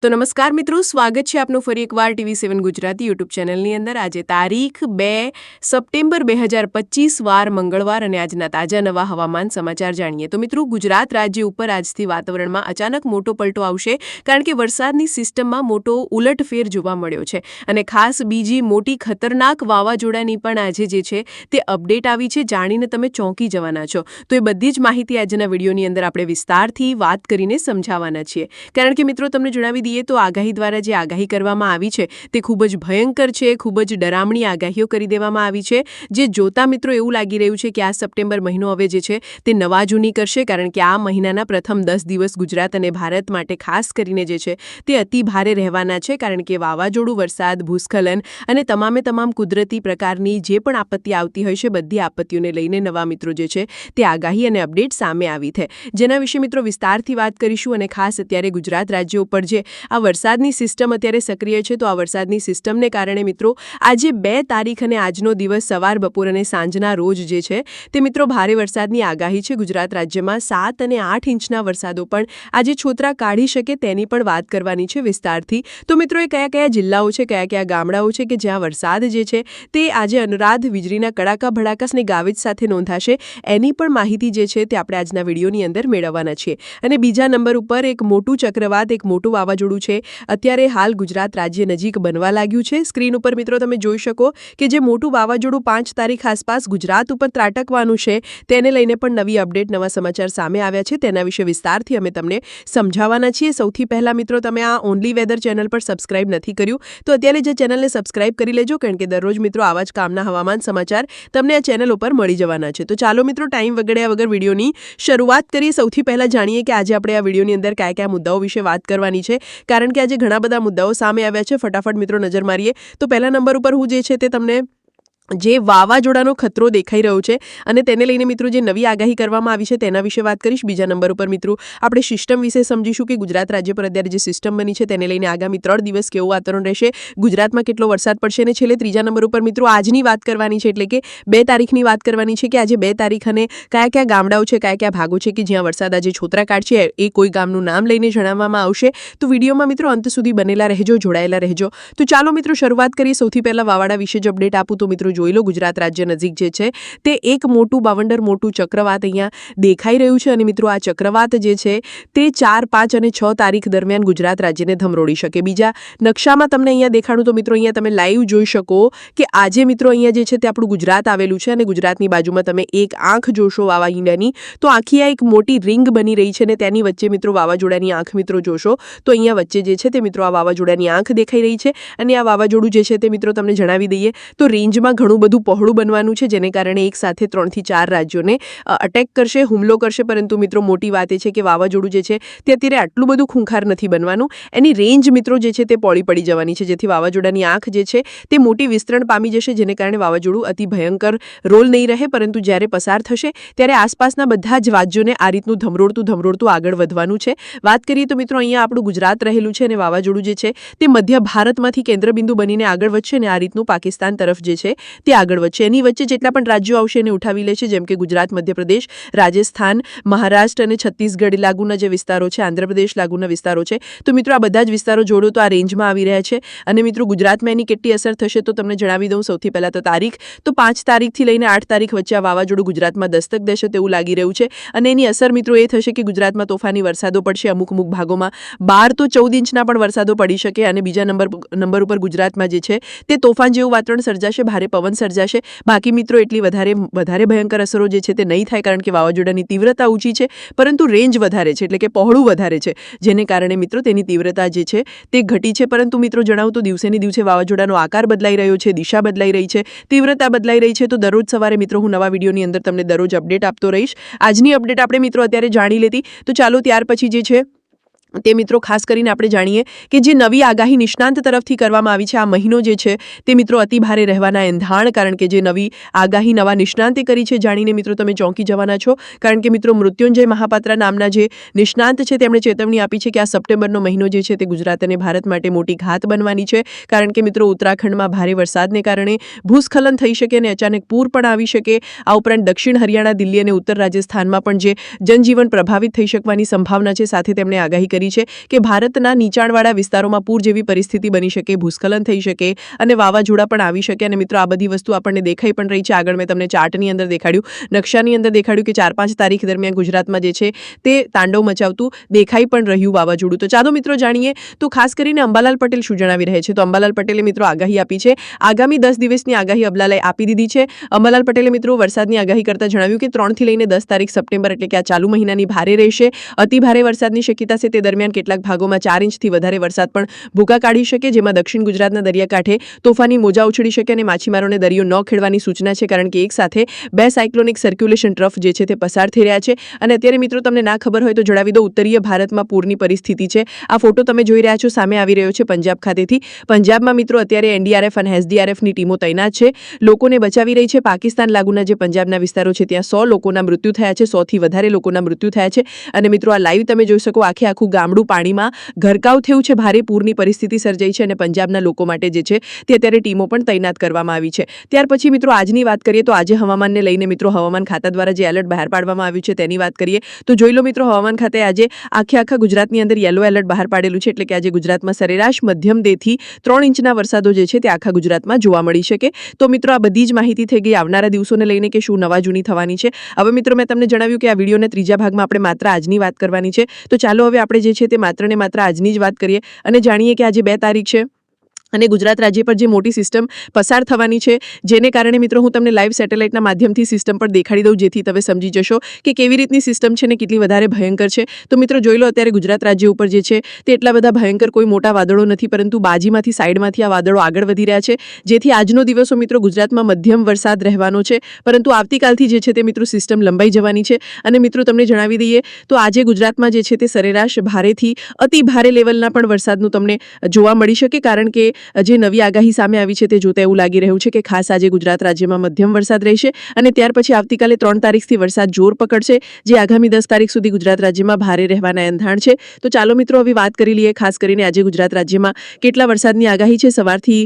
તો નમસ્કાર મિત્રો, સ્વાગત છે આપનું ફરી એકવાર TV7 ગુજરાતી યુટ્યુબ ચેનલની અંદર। આજે તારીખ 2 સપ્ટેમ્બર 2025 વાર મંગળવાર અને આજના તાજા નવા હવામાન સમાચાર જાણીએ। તો મિત્રો, ગુજરાત રાજ્ય ઉપર આજથી વાતાવરણમાં અચાનક મોટો પલટો આવશે, કારણ કે વરસાદની સિસ્ટમમાં મોટો ઉલટફેર જોવા મળ્યો છે અને ખાસ બીજી મોટી ખતરનાક વાવાઝોડાની પણ આજે જે છે તે અપડેટ આવી છે। જાણીને તમે ચોંકી જવાના છો। તો એ બધી જ માહિતી આજના વિડીયોની અંદર આપણે વિસ્તારથી વાત કરીને સમજાવવાના છીએ, કારણ કે મિત્રો તમને જણાવી તો આગાહી દ્વારા જે આગાહી કરવામાં આવી છે તે ખૂબ જ ભયંકર છે, ખૂબ જ ડરામણી આગાહીઓ કરી દેવામાં આવી છે, જે જોતા મિત્રો એવું લાગી રહ્યું છે કે આ સપ્ટેમ્બર મહિનો હવે જે છે તે નવા જૂની કરશે, કારણ કે આ મહિનાના પ્રથમ 10 દિવસ ગુજરાત અને ભારત માટે ખાસ કરીને જે છે તે અતિ ભારે રહેવાના છે, કારણ કે વાવાઝોડું, વરસાદ, ભૂસ્ખલન અને તમામ કુદરતી પ્રકારની જે પણ આપત્તિ આવતી હોય છે, બધી આપત્તિઓને લઈને નવા મિત્રો જે છે તે આગાહી અને અપડેટ સામે આવી છે, જેના વિશે મિત્રો વિસ્તારથી વાત કરીશું। અને ખાસ અત્યારે ગુજરાત રાજ્ય ઉપર જે આ વરસાદની સિસ્ટમ અત્યારે સક્રિય છે, તો આ વરસાદની સિસ્ટમને કારણે મિત્રો આજે 2 તારીખ અને આજનો દિવસ સવાર, બપોર અને સાંજના રોજ જે છે તે મિત્રો ભારે વરસાદની આગાહી છે। ગુજરાત રાજ્યમાં 7 અને 8 ઇંચના વરસાદો પણ આજે છોતરા કાઢી શકે તેની પણ વાત કરવાની છે વિસ્તારથી। તો મિત્રો, એ કયા જિલ્લાઓ છે, કયા ગામડાઓ છે કે જ્યાં વરસાદ જે છે તે આજે અનુરાધ, વીજળીના કડાકા ભડાકા અને ગાવિજ સાથે નોંધાશે, એની પણ માહિતી જે છે તે આપણે આજના વિડીયોની અંદર મેળવવાના છીએ। અને બીજા નંબર ઉપર એક મોટું ચક્રવાત, એક મોટું વાવાઝોડું છે અત્યારે હાલ ગુજરાત રાજ્ય નજીક બનવા લાગ્યું છે। સ્ક્રીન ઉપર મિત્રો તમે જોઈ શકો કે જે મોટું વાવાઝોડું 5 તારીખ આસપાસ ગુજરાત ઉપર ત્રાટકવાનું છે, તેને લઈને પણ નવી અપડેટ, નવા સમાચાર સામે આવ્યા છે, તેના વિશે વિસ્તારથી અમે તમને સમજાવવાના છીએ। સૌથી પહેલા મિત્રો, તમે આ ઓનલી વેધર ચેનલ પર સબસ્ક્રાઇબ નથી કર્યું તો અત્યારે જે ચેનલને સબસ્ક્રાઇબ કરી લેજો, કારણ કે દરરોજ મિત્રો આવા જ કામના હવામાન સમાચાર તમને આ ચેનલ ઉપર મળી જવાના છે। તો ચાલો મિત્રો, ટાઈમ વગડ્યા વગર વિડીયોની શરૂઆત કરીએ। સૌથી પહેલા જાણીએ કે આજે આપણે આ વિડીયોની અંદર કયા મુદ્દાઓ વિશે વાત કરવાની છે, કારણ કે આજે ઘણા બધા મુદ્દાઓ સામે આવ્યા છે। ફટાફટ મિત્રો નજર મારીએ તો પહેલા નંબર ઉપર હું જે છે તે તમને જે વાવાઝોડાનો ખતરો દેખાઈ રહ્યો છે અને તેને લઈને મિત્રો જે નવી આગાહી કરવામાં આવી છે તેના વિશે વાત કરીશ। બીજા નંબર ઉપર મિત્રો આપણે સિસ્ટમ વિશે સમજીશું કે ગુજરાત રાજ્ય પર અત્યારે જે સિસ્ટમ બની છે તેને લઈને આગામી 3 દિવસ કેવું વાતાવરણ રહેશે, ગુજરાતમાં કેટલો વરસાદ પડશે, અને છેલ્લે ત્રીજા નંબર ઉપર મિત્રો આજની વાત કરવાની છે, એટલે કે 2 તારીખની વાત કરવાની છે કે આજે 2 તારીખ અને કયા ગામડાઓ છે, કયા ભાગો છે કે જ્યાં વરસાદ આજે છોતરા કાઢશે, એ કોઈ ગામનું નામ લઈને જણાવવામાં આવશે। તો વિડીયોમાં મિત્રો અંત સુધી બનેલા રહેજો, જોડાયેલા રહેજો। તો ચાલો મિત્રો શરૂઆત કરીએ। સૌથી પહેલા વાવાડા વિશે જ અપડેટ આપું તો મિત્રો જોઈ લો, ગુજરાત રાજ્ય નજીક જે છે તે એક મોટું બાવંડર મોટું ચક્રવાત અહીંયા દેખાઈ રહ્યું છે, અને મિત્રો આ ચક્રવાત જે છે તે 4, 5 અને 6 તારીખ દરમિયાન ગુજરાત રાજ્યને ધમરોડી શકે। બીજા નકશામાં તમને અહીંયા દેખાડું તો મિત્રો અહીંયા તમે લાઈવ જોઈ શકો કે આજે મિત્રો અહીંયા જે છે તે આપણું ગુજરાત આવેલું છે, અને ગુજરાતની બાજુમાં તમે એક આંખ જોશો વાવાઝોડાની, તો આખી આ એક મોટી રિંગ બની રહી છે, અને તેની વચ્ચે મિત્રો વાવાઝોડાની આંખ મિત્રો જોશો તો અહીંયા વચ્ચે જે છે તે મિત્રો આ વાવાઝોડાની આંખ દેખાઈ રહી છે। અને આ વાવાઝોડું જે છે તે મિત્રો તમને જણાવી દઈએ તો રેન્જમાં ઘણું બધું પહોળું બનવાનું છે, જેને કારણે એક સાથે 3 થી 4 રાજ્યોને અટેક કરશે, હુમલો કરશે। પરંતુ મિત્રો મોટી વાત એ છે કે વાવાઝોડું જે છે તે અત્યારે આટલું બધું ખૂંખાર નથી બનવાનું, એની રેન્જ મિત્રો જે છે તે પોળી પડી જવાની છે, જેથી વાવાઝોડાની આંખ જે છે તે મોટી વિસ્તરણ પામી જશે, જેને કારણે વાવાઝોડું અતિ ભયંકર રોલ નહીં રહે, પરંતુ જ્યારે પસાર થશે ત્યારે આસપાસના બધા જ રાજ્યોને આ રીતનું ધમરોડતું આગળ વધવાનું છે। વાત કરીએ તો મિત્રો અહીંયા આપણું ગુજરાત રહેલું છે, અને વાવાઝોડું જે છે તે મધ્ય ભારતમાંથી કેન્દ્રબિંદુ બનીને આગળ વધશે અને આ રીતનું પાકિસ્તાન તરફ જે છે તે આગળ વધશે। એની વચ્ચે જેટલા પણ રાજ્યો આવશે એને ઉઠાવી લેશે, જેમ કે ગુજરાત, મધ્યપ્રદેશ, રાજસ્થાન, મહારાષ્ટ્ર અને છત્તીસગઢ લાગુના જે વિસ્તારો છે, આંધ્રપ્રદેશ લાગુના વિસ્તારો છે, તો મિત્રો આ બધા જ વિસ્તારો જોડો તો આ રેન્જમાં આવી રહ્યા છે। અને મિત્રો ગુજરાતમાં એની કેટલી અસર થશે તો તમને જણાવી દઉં। સૌથી પહેલા તો તારીખ, તો 5 તારીખથી લઈને 8 તારીખ વચ્ચે આ વાવાઝોડું ગુજરાતમાં દસ્તક દેશે તેવું લાગી રહ્યું છે, અને એની અસર મિત્રો એ થશે કે ગુજરાતમાં તોફાની વરસાદો પડશે, અમુક ભાગોમાં 12 તો 14 ઇંચના પણ વરસાદો પડી શકે। અને બીજા નંબર ઉપર ગુજરાતમાં જે છે તે તોફાન જેવું વાતાવરણ સર્જાશે, ભારે પવન સર્જાશે। બાકી મિત્રો એટલી વધારે ભયંકર અસરો જે છે તે નહીં થાય, કારણ કે વાવાઝોડાની તીવ્રતા ઊંચી છે, પરંતુ રેન્જ વધારે છે, એટલે કે પહોળું વધારે છે, જેને કારણે મિત્રો તેની તીવ્રતા જે છે તે ઘટી છે। પરંતુ મિત્રો જણાવું તો દિવસેને દિવસે વાવાઝોડાનો આકાર બદલાઈ રહ્યો છે, દિશા બદલાઈ રહી છે, તીવ્રતા બદલાઈ રહી છે। તો દરરોજ સવારે મિત્રો હું નવા વિડીયોની અંદર તમને દરરોજ અપડેટ આપતો રહીશ। આજની અપડેટ આપણે મિત્રો અત્યારે જાણી લેતી, તો ચાલો ત્યાર પછી જે છે તે મિત્રો ખાસ કરીને આપણે જાણીએ કે જે નવી આગાહી નિષ્ણાંત તરફથી કરવામાં આવી છે, આ મહિનો જે છે તે મિત્રો અતિ ભારે રહેવાના એંધાણ, કારણ કે જે નવી આગાહી નવા નિષ્ણાંતે કરી છે, જાણીને મિત્રો તમે ચોંકી જવાના છો, કારણ કે મિત્રો મૃત્યુંજય મહાપાત્રા નામના જે નિષ્ણાંત છે તેમણે ચેતવણી આપી છે કે આ સપ્ટેમ્બરનો મહિનો જે છે તે ગુજરાત અને ભારત માટે મોટી ઘાત બનવાની છે, કારણ કે મિત્રો ઉત્તરાખંડમાં ભારે વરસાદને કારણે ભૂસ્ખલન થઈ શકે અને અચાનક પૂર પણ આવી શકે। આ ઉપરાંત દક્ષિણ હરિયાણા, દિલ્હી અને ઉત્તર રાજસ્થાનમાં પણ જે જનજીવન પ્રભાવિત થઈ શકવાની સંભાવના છે, સાથે તેમણે આગાહી કરી છે કે ભારતના નીચાણવાળા વિસ્તારોમાં પૂર જેવી પરિસ્થિતિ બની શકે, ભૂસ્ખલન થઈ શકે અને વાવાઝોડા પણ આવી શકે. અને મિત્રો, આ બધી વસ્તુ આપણને દેખાઈ પણ રહી છે. આગળ મેં તમને ચાર્ટની અંદર દેખાડ્યું, નકશાની અંદર દેખાડ્યું કે 4-5 તારીખ દરમિયાન ગુજરાતમાં જે છે તે તાંડવ મચાવતું દેખાઈ પણ રહ્યું વાવાઝોડું. તો ચાલો મિત્રો જાણીએ. તો ખાસ કરીને અંબાલાલ પટેલ શું જણાવી રહ્યા છે. તો અંબાલાલ પટેલે મિત્રો આગાહી આપી છે. આગામી 10 દિવસની આગાહી અંબાલાલે આપી દીધી છે. અંબાલાલ પટેલે મિત્રો વરસાદની આગાહી કરતા જણાવ્યું કે 3 થી લઈને 10 તારીખ સપ્ટેમ્બર એટલે કે આ ચાલુ મહિનાની ભારે રહેશે. અતિ ભારે વરસાદની શક્યતા છે. તે દરમિયાન કેટલાક ભાગોમાં 4 ઇંચથી વધારે વરસાદ પણ ભૂકા કાઢી શકે, જેમાં દક્ષિણ ગુજરાતના દરિયાકાંઠે તોફાની મોજા ઉછળી શકે અને માછીમારોને દરિયો ન ખેડવાની સૂચના છે, કારણ કે એક સાથે 2 સાયક્લોનિક સર્ક્યુલેશન ટ્રફ જે છે તે પસાર થઈ રહ્યા છે. અને અત્યારે મિત્રો તમને ના ખબર હોય તો જણાવી દો, ઉત્તરીય ભારતમાં પૂરની પરિસ્થિતિ છે. આ ફોટો તમે જોઈ રહ્યા છો સામે આવી રહ્યો છે પંજાબ ખાતેથી. પંજાબમાં મિત્રો અત્યારે એનડીઆરએફ અને એસડીઆરએફની ટીમો તૈનાત છે, લોકોને બચાવી રહી છે. પાકિસ્તાન લાગુના જે પંજાબના વિસ્તારો છે ત્યાં 100 લોકોના મૃત્યુ થયા છે, 100થી વધારે લોકોના મૃત્યુ થયા છે. અને મિત્રો, આ લાઈવ તમે જોઈ શકો, આખું ગામડું પાણીમાં ગરકાવ થયું છે, ભારે પૂરની પરિસ્થિતિ સર્જાઈ છે. અને પંજાબના લોકો માટે જે છે તે અત્યારે ટીમો પણ તૈનાત કરવામાં આવી છે. ત્યાર પછી મિત્રો આજની વાત કરીએ તો આજે હવામાનને લઈને મિત્રો હવામાન ખાતા દ્વારા જે એલર્ટ બહાર પાડવામાં આવ્યું છે તેની વાત કરીએ તો જોઈ લો મિત્રો, હવામાન ખાતે આજે આખા ગુજરાતની અંદર યલો એલર્ટ બહાર પાડેલું છે. એટલે કે આજે ગુજરાતમાં સરેરાશ મધ્યમ 2 થી 3 ઇંચના વરસાદો જે છે તે આખા ગુજરાતમાં જોવા મળી શકે. તો મિત્રો, આ બધી જ માહિતી થઈ ગઈ આવનારા દિવસોને લઈને કે શું નવા જૂની થવાની છે. હવે મિત્રો, મેં તમને જણાવ્યું કે આ વિડીયોના ત્રીજા ભાગમાં આપણે માત્ર આજની વાત કરવાની છે. તો ચાલો હવે આપણે જે છે તે માત્ર ને માત્ર આજની જ વાત કરીએ અને જાણીએ કે આજે 2 તારીખ છે અને ગુજરાત રાજ્ય પર જે મોટી સિસ્ટમ પસાર થવાની છે, જેને કારણે મિત્રો હું તમને લાઈવ સેટેલાઇટના માધ્યમથી સિસ્ટમ પર દેખાડી દઉં, જેથી તમે સમજી જશો કે કેવી રીતની સિસ્ટમ છે ને કેટલી વધારે ભયંકર છે. તો મિત્રો જોઈ લો, અત્યારે ગુજરાત રાજ્ય ઉપર જે છે તે એટલા બધા ભયંકર કોઈ મોટા વાદળો નથી, પરંતુ બાજીમાંથી સાઈડમાંથી આ વાદળો આગળ વધી રહ્યા છે, જેથી આજનો દિવસો મિત્રો ગુજરાતમાં મધ્યમ વરસાદ રહેવાનો છે. પરંતુ આવતીકાલથી જે છે તે મિત્રો સિસ્ટમ લંબાઈ જવાની છે. અને મિત્રો તમને જણાવી દઈએ તો આજે ગુજરાતમાં જે છે તે સરેરાશ ભારેથી અતિ ભારે લેવલના પણ વરસાદનું તમને જોવા મળી શકે, કારણ કે જે નવી આગાહી સામે આવી છે તે જોતા એવું લાગી રહ્યું છે કે ખાસ આજે ગુજરાત રાજ્યમાં મધ્યમ વરસાદ રહેશે. અને ત્યાર પછી આવતીકાલે 3 તારીખથી વરસાદ જોર પકડશે, જે આગામી 10 તારીખ સુધી ગુજરાત રાજ્યમાં ભારે રહેવાના એંધાણ છે. તો ચાલો મિત્રો હવે વાત કરી લઈએ ખાસ કરીને આજે ગુજરાત રાજ્યમાં કેટલા વરસાદની આગાહી છે. સવારથી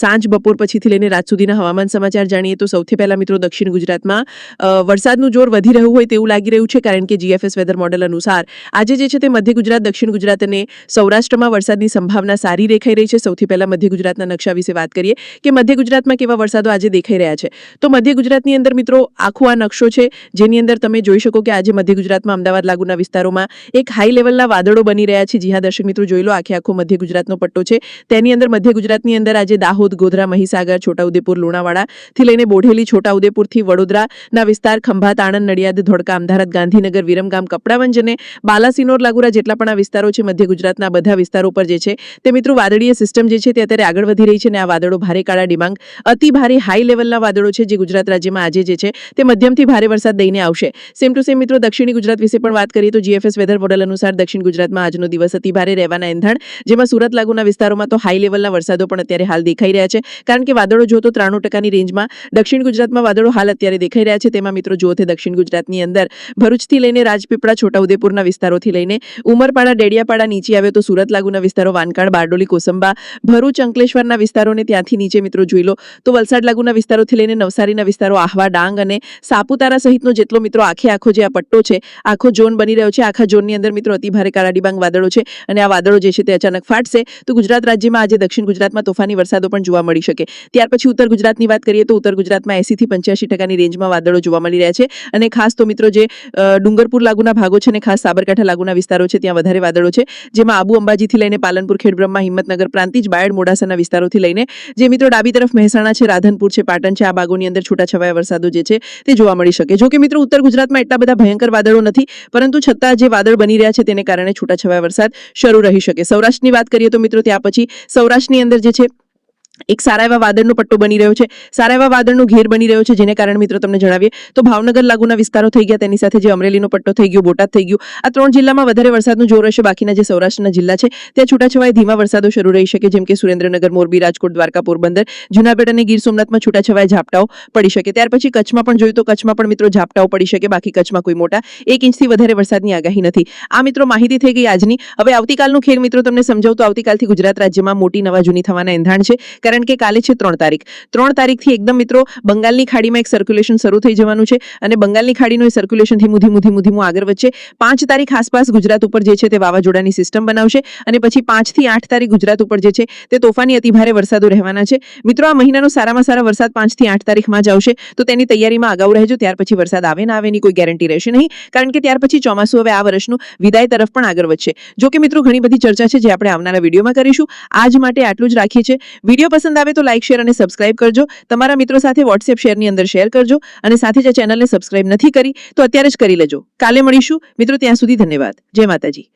સાંજ બપોર પછીથી લઈને રાત સુધીના હવામાન સમાચાર જાણીએ તો સૌથી પહેલા મિત્રો દક્ષિણ ગુજરાતમાં વરસાદનું જોર વધી રહ્યું હોય તેવું લાગી રહ્યું છે, કારણ કે જીએફએસ વેધર મોડેલ અનુસાર આજે જે છે તે મધ્ય ગુજરાત, દક્ષિણ ગુજરાત અને સૌરાષ્ટ્રમાં વરસાદની સંભાવના સારી દેખાઈ રહી છે. સૌથી પહેલા મધ્ય ગુજરાતના નકશા વિશે વાત કરીએ કે મધ્ય ગુજરાતમાં કેવા વરસાદો આજે દેખાઈ રહ્યા છે. તો મધ્ય ગુજરાતની અંદર મિત્રો આખો આ નકશો છે, જેની અંદર તમે જોઈ શકો કે આજે મધ્ય ગુજરાતમાં અમદાવાદ લાગુના વિસ્તારોમાં એક હાઈ લેવલના વાદળો બની રહ્યા છે. જી હા દર્શક મિત્રો, જોઈ લો, આખો મધ્ય ગુજરાતનો પટ્ટો છે. તેની અંદર મધ્ય ગુજરાતની અંદર આજે દાહોદ, ગોધરા, મહીસાગર, છોટાઉદેપુર, લુણાવાડા થી લઈને બોઢેલી, છોટાઉદેપુરથી વડોદરાના વિસ્તાર, ખંભાત, આણંદ, નડિયાદ, ધોળકા, અમદાવાદ, ગાંધીનગર, વિરમગામ, કપડાવંજ અને બાલાસિનોર લાગુના જેટલા પણ આ વિસ્તારો છે મધ્ય ગુજરાતના, બધા વિસ્તારો પર જે છે તે મિત્રો વાદળીય સિસ્ટમ જે છે તે અત્યારે આગળ વધી રહી છે. અને આ વાદળો ભારે કાળા ડિબાંગ અતિ ભારે હાઈ લેવલના વાદળો છે, જે ગુજરાત રાજ્યમાં આજે જે છે તે મધ્યમથી ભારે વરસાદ દઈને આવશે. સેમ ટુ સેમ મિત્રો દક્ષિણી ગુજરાત વિશે પણ વાત કરીએ તો જીએફએસ વેધર મોડેલ અનુસાર દક્ષિણ ગુજરાતમાં આજનો દિવસ અતિ ભારે રહેવાના એંધાણ, જેમાં સુરત લાગુના વિસ્તારોમાં તો હાઈ લેવલના વરસાદો પણ અત્યારે હાલ દેખાઈ રહ્યા છે, કારણ કે વાદળો જો તો 93% રેન્જમાં દક્ષિણ ગુજરાતમાં વાદળો હાલ અત્યારે દેખાઈ રહ્યા છે. તેમાં મિત્રો જો તે દક્ષિણ ગુજરાતની અંદર ભરૂચથી લઈને રાજપીપળા, છોટાઉદેપુરના વિસ્તારોથી લઈને ઉમરપાડા, ડેડિયાપાડા નીચે આવે તો સુરત લાગુના વિસ્તારો, વાનકાડ, બારડોલી, કોસંબા, ભરૂચ, અંકલેશ્વરના વિસ્તારોને ત્યાંથી નીચે મિત્રો જોઈ લો તો વલસાડ લાગુના વિસ્તારોથી લઈને નવસારીના વિસ્તારો, આહવા, ડાંગ અને સાપુતારા સહિતનો જેટલો મિત્રો આખો જે આ પટ્ટો છે, આખો ઝોન બની રહ્યો છે, આખા ઝોનની અંદર મિત્રો અતિ ભારે કાળા ડિબાંગ વાદળો છે. અને આ વાદળો જે છે તે અચાનક ફાટશે તો ગુજરાત રાજ્યમાં આજે દક્ષિણ ગુજરાતમાં તોફાની વરસાદો પણ જોવા મળી શકે. ત્યાર પછી ઉત્તર ગુજરાતની વાત કરીએ તો ઉત્તર ગુજરાતમાં 80 થી 85% રેન્જમાં વાદળો જોવા મળી રહ્યા છે. અને ખાસ તો મિત્રો જે ડુંગરપુર લાગુના ભાગો છે અને ખાસ સાબરકાંઠા લાગુના વિસ્તારો છે ત્યાં વધારે વાદળો છે, જેમાં આબુ, અંબાજીથી લઈને પાલનપુર, ખેડબ્રહ્મા, હિંમતનગર, પ્રાંતિજ, બાયડ, મોડાસાના વિસ્તારોથી લઈને જે મિત્રો ડાબી તરફ મહેસાણા છે, રાધનપુર છે, પાટણ છે, આ ભાગોની અંદર છૂટાછવાયા વરસાદો જે છે તે જોવા મળી શકે. જો કે મિત્રો ઉત્તર ગુજરાતમાં એટલા બધા ભયંકર વાદળો નથી, પરંતુ છતાં જે વાદળ બની રહ્યા છે તેને કારણે છૂટાછવાયા વરસાદ શરૂ રહી શકે. સૌરાષ્ટ્રની વાત કરીએ તો મિત્રો ત્યાં પછી સૌરાષ્ટ્રની અંદર જે છે એક સારા એવા વાદળનો પટ્ટો બની રહ્યો છે, સારા એવા વાદળનો ઘેર બની રહ્યો છે, જેને કારણે મિત્રો તમને જણાવીએ તો ભાવનગર લાગુના વિસ્તારો થઈ ગયા, તેની સાથે જે અમરેલીનો પટ્ટો થઈ ગયો, બોટાદ થઈ ગયું, આ 3 જિલ્લામાં વધારે વરસાદનું જોર રહેશે. બાકીના જે સૌરાષ્ટ્રના જિલ્લા છે ત્યાં છૂટાછવાયા ધીમા વરસાદો શરૂ રહી શકે, જેમ કે સુરેન્દ્રનગર, મોરબી, રાજકોટ, દ્વારકા, પોરબંદર, જુનાગઢ અને ગીર સોમનાથમાં છૂટાછવાયા ઝાપટાઓ પડી શકે. ત્યાર પછી કચ્છમાં પણ જોયું તો કચ્છમાં પણ મિત્રો ઝાપટાઓ પડી શકે. બાકી કચ્છમાં કોઈ મોટા 1 ઇંચથી વધારે વરસાદની આગાહી નથી. આ મિત્રો માહિતી થઈ ગઈ આજની. હવે આવતીકાલનું ખેર મિત્રો તમને સમજાવું તો આવતીકાલથી ગુજરાત રાજ્યમાં મોટી નવા જૂની થવાના એંધાણ છે, કારણ કે કાલે છે 3 તારીખ. 3 તારીખથી એકદમ મિત્રો બંગાળની ખાડીમાં એક સર્ક્યુલેશન શરૂ થઈ જવાનું છે અને બંગાળની ખાડીનું એ સર્ક્યુલેશન ધીમું આગળ વધશે. 5 તારીખ આસપાસ ગુજરાત ઉપર જે છે તે વાવાઝોડાની સિસ્ટમ બનાવશે અને પછી 5 થી 8 તારીખ ગુજરાત ઉપર જે છે તે તોફાની અતિભારે વરસાદો રહેવાના છે. મિત્રો, આ મહિનાનો સારામાં સારા વરસાદ 5 થી 8 તારીખમાં જ આવશે, તો તેની તૈયારીમાં અગાઉ રહેજો. ત્યાર પછી વરસાદ આવે ના આવે એની કોઈ ગેરંટી રહેશે નહીં, કારણ કે ત્યાર પછી ચોમાસું હવે આ વર્ષનું વિદાય તરફ પણ આગળ વધશે. જો કે મિત્રો, ઘણી બધી ચર્ચા છે જે આપણે આવનારા વિડીયોમાં કરીશું. આજ માટે આટલું જ રાખીએ છીએ. વિડીયો પસંદ આવે તો લાઇક, શેર અને સબસ્ક્રાઇબ કરજો. તમારા મિત્રો સાથે વોટ્સએપ શેરની અંદર શેર કરજો અને સાથે જ આ ચેનલને સબસ્ક્રાઇબ નથી કરી તો અત્યારે જ કરી લેજો. કાલે મળીશું મિત્રો, ત્યાં સુધી ધન્યવાદ. જય માતાજી.